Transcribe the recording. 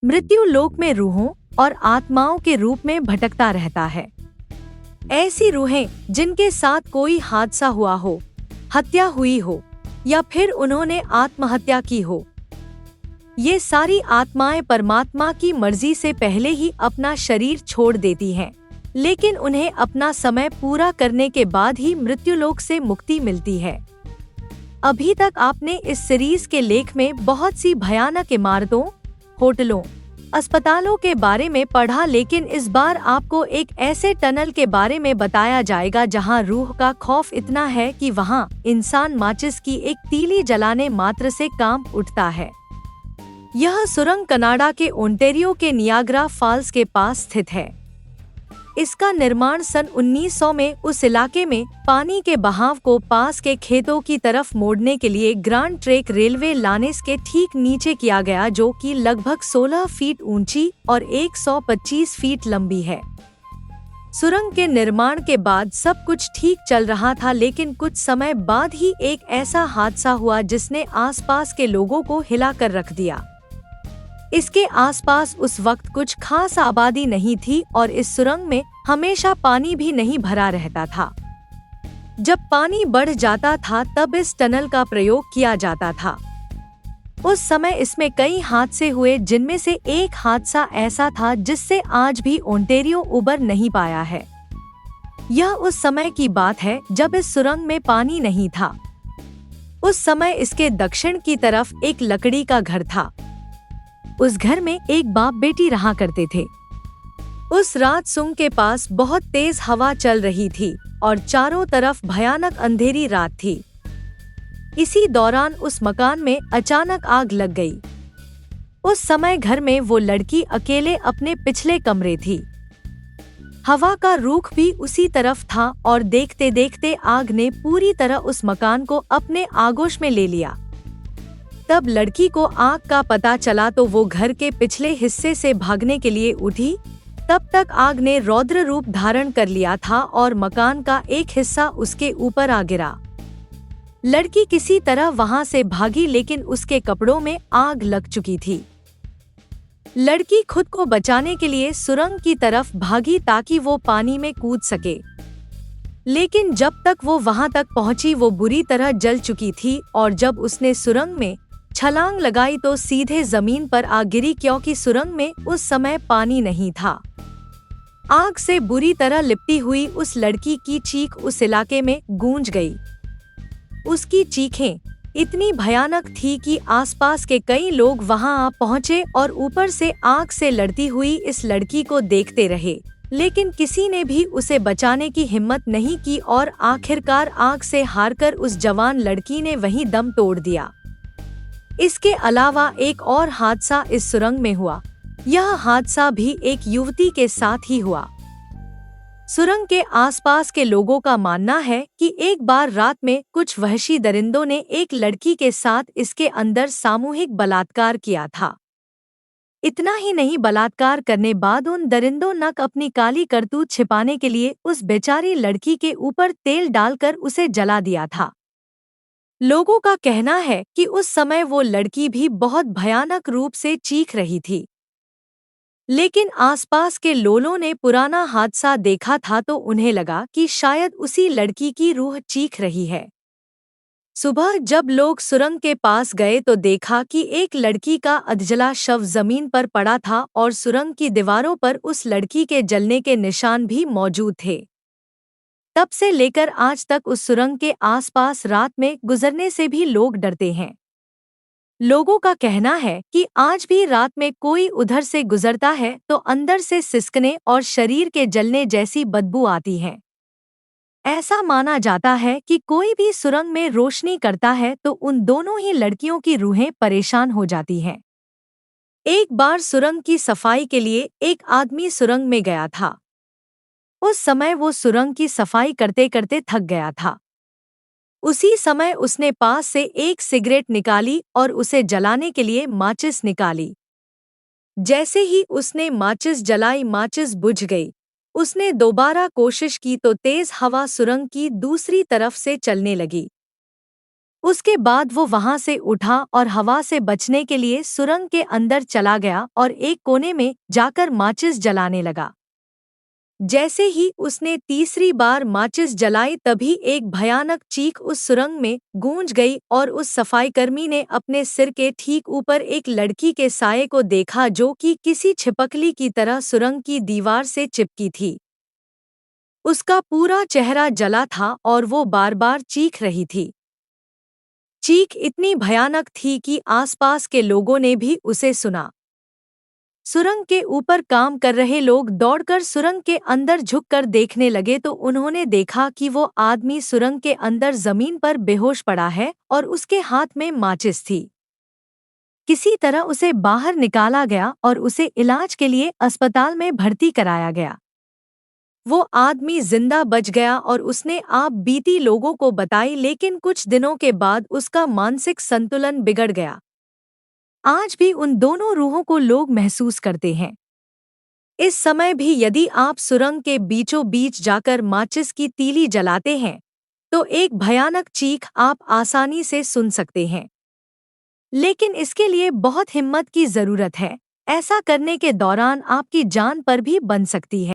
मृत्यु लोक में रूहों और आत्माओं के रूप में भटकता रहता है। ऐसी रूहें जिनके साथ कोई हादसा हुआ हो, हत्या हुई हो या फिर उन्होंने आत्महत्या की हो, ये सारी आत्माएं परमात्मा की मर्जी से पहले ही अपना शरीर छोड़ देती हैं, लेकिन उन्हें अपना समय पूरा करने के बाद ही मृत्युलोक से मुक्ति मिलती है। अभी तक आपने इस सीरीज के लेख में बहुत सी भयानक इमारतों, होटलों, अस्पतालों के बारे में पढ़ा, लेकिन इस बार आपको एक ऐसे टनल के बारे में बताया जाएगा जहां रूह का खौफ इतना है कि वहां इंसान माचिस की एक तीली जलाने मात्र से कांप उठता है। यह सुरंग कनाडा के ओंटारियो के नियाग्रा फॉल्स के पास स्थित है। इसका निर्माण सन 1900 में उस इलाके में पानी के बहाव को पास के खेतों की तरफ मोड़ने के लिए ग्रांड ट्रैक रेलवे लाइन्स के ठीक नीचे किया गया, जो कि लगभग 16 फीट ऊंची और 125 फीट लंबी है। सुरंग के निर्माण के बाद सब कुछ ठीक चल रहा था, लेकिन कुछ समय बाद ही एक ऐसा हादसा हुआ जिसने आसपास के लोगों को हिला कर रख दिया। इसके आसपास उस वक्त कुछ खास आबादी नहीं थी और इस सुरंग में हमेशा पानी भी नहीं भरा रहता था। जब पानी बढ़ जाता था तब इस टनल का प्रयोग किया जाता था। उस समय इसमें कई हादसे हुए, जिनमें से एक हादसा ऐसा था जिससे आज भी ओंटारियो उबर नहीं पाया है। यह उस समय की बात है जब इस सुरंग में पानी नहीं था। उस समय इसके दक्षिण की तरफ एक लकड़ी का घर था। उस घर में एक बाप बेटी रहा करते थे। उस रात सुरंग के पास बहुत तेज हवा चल रही थी और चारों तरफ भयानक अंधेरी रात थी। इसी दौरान उस मकान में अचानक आग लग गई। उस समय घर में वो लड़की अकेले अपने पिछले कमरे थी। हवा का रुख भी उसी तरफ था और देखते देखते आग ने पूरी तरह उस मकान को अपने आगोश में ले लिया। तब लड़की को आग का पता चला तो वो घर के पिछले हिस्से से भागने के लिए उठी। तब तक आग ने रौद्र रूप धारण कर लिया था और मकान का एक हिस्सा उसके ऊपर आ गिरा। लड़की किसी तरह वहां से भागी, लेकिन उसके कपड़ों में आग लग चुकी थी। लड़की खुद को बचाने के लिए सुरंग की तरफ भागी ताकि वो पानी में कूद सके, लेकिन जब तक वो वहां तक पहुंची वो बुरी तरह जल चुकी थी और जब उसने सुरंग में छलांग लगाई तो सीधे जमीन पर आ गिरी, क्योंकि सुरंग में उस समय पानी नहीं था। आग से बुरी तरह लिपटी हुई उस लड़की की चीख उस इलाके में गूंज गई। उसकी चीखें इतनी भयानक थी कि आसपास के कई लोग वहां आ पहुंचे और ऊपर से आग से लड़ती हुई इस लड़की को देखते रहे, लेकिन किसी ने भी उसे बचाने की हिम्मत नहीं की और आखिरकार आग से हारकर उस जवान लड़की ने वहीं दम तोड़ दिया। इसके अलावा एक और हादसा इस सुरंग में हुआ। यह हादसा भी एक युवती के साथ ही हुआ। सुरंग के आसपास के लोगों का मानना है कि एक बार रात में कुछ वहशी दरिंदों ने एक लड़की के साथ इसके अंदर सामूहिक बलात्कार किया था। इतना ही नहीं, बलात्कार करने बाद उन दरिंदों ने अपनी काली करतूत छिपाने के लिए उस बेचारी लड़की के ऊपर तेल डालकर उसे जला दिया था। लोगों का कहना है कि उस समय वो लड़की भी बहुत भयानक रूप से चीख रही थी, लेकिन आसपास के लोगों ने पुराना हादसा देखा था तो उन्हें लगा कि शायद उसी लड़की की रूह चीख रही है। सुबह जब लोग सुरंग के पास गए तो देखा कि एक लड़की का अधजला शव जमीन पर पड़ा था और सुरंग की दीवारों पर उस लड़की के जलने के निशान भी मौजूद थे। तब से लेकर आज तक उस सुरंग के आसपास रात में गुजरने से भी लोग डरते हैं। लोगों का कहना है कि आज भी रात में कोई उधर से गुजरता है तो अंदर से सिसकने और शरीर के जलने जैसी बदबू आती है। ऐसा माना जाता है कि कोई भी सुरंग में रोशनी करता है तो उन दोनों ही लड़कियों की रूहें परेशान हो जाती हैं। एक बार सुरंग की सफाई के लिए एक आदमी सुरंग में गया था। उस समय वो सुरंग की सफाई करते करते थक गया था। उसी समय उसने पास से एक सिगरेट निकाली और उसे जलाने के लिए माचिस निकाली। जैसे ही उसने माचिस जलाई, माचिस बुझ गई। उसने दोबारा कोशिश की तो तेज हवा सुरंग की दूसरी तरफ से चलने लगी। उसके बाद वो वहां से उठा और हवा से बचने के लिए सुरंग के अंदर चला गया और एक कोने में जाकर माचिस जलाने लगा। जैसे ही उसने तीसरी बार माचिस जलाई तभी एक भयानक चीख उस सुरंग में गूंज गई और उस सफाईकर्मी ने अपने सिर के ठीक ऊपर एक लड़की के साये को देखा जो कि किसी छिपकली की तरह सुरंग की दीवार से चिपकी थी। उसका पूरा चेहरा जला था और वो बार-बार चीख रही थी। चीख इतनी भयानक थी कि आसपास के लोगों ने भी उसे सुना। सुरंग के ऊपर काम कर रहे लोग दौड़कर सुरंग के अंदर झुककर देखने लगे तो उन्होंने देखा कि वो आदमी सुरंग के अंदर जमीन पर बेहोश पड़ा है और उसके हाथ में माचिस थी। किसी तरह उसे बाहर निकाला गया और उसे इलाज के लिए अस्पताल में भर्ती कराया गया। वो आदमी जिंदा बच गया और उसने आप बीती लोगों को बताई, लेकिन कुछ दिनों के बाद उसका मानसिक संतुलन बिगड़ गया। आज भी उन दोनों रूहों को लोग महसूस करते हैं। इस समय भी यदि आप सुरंग के बीचों बीच जाकर माचिस की तीली जलाते हैं तो एक भयानक चीख आप आसानी से सुन सकते हैं, लेकिन इसके लिए बहुत हिम्मत की जरूरत है। ऐसा करने के दौरान आपकी जान पर भी बन सकती है।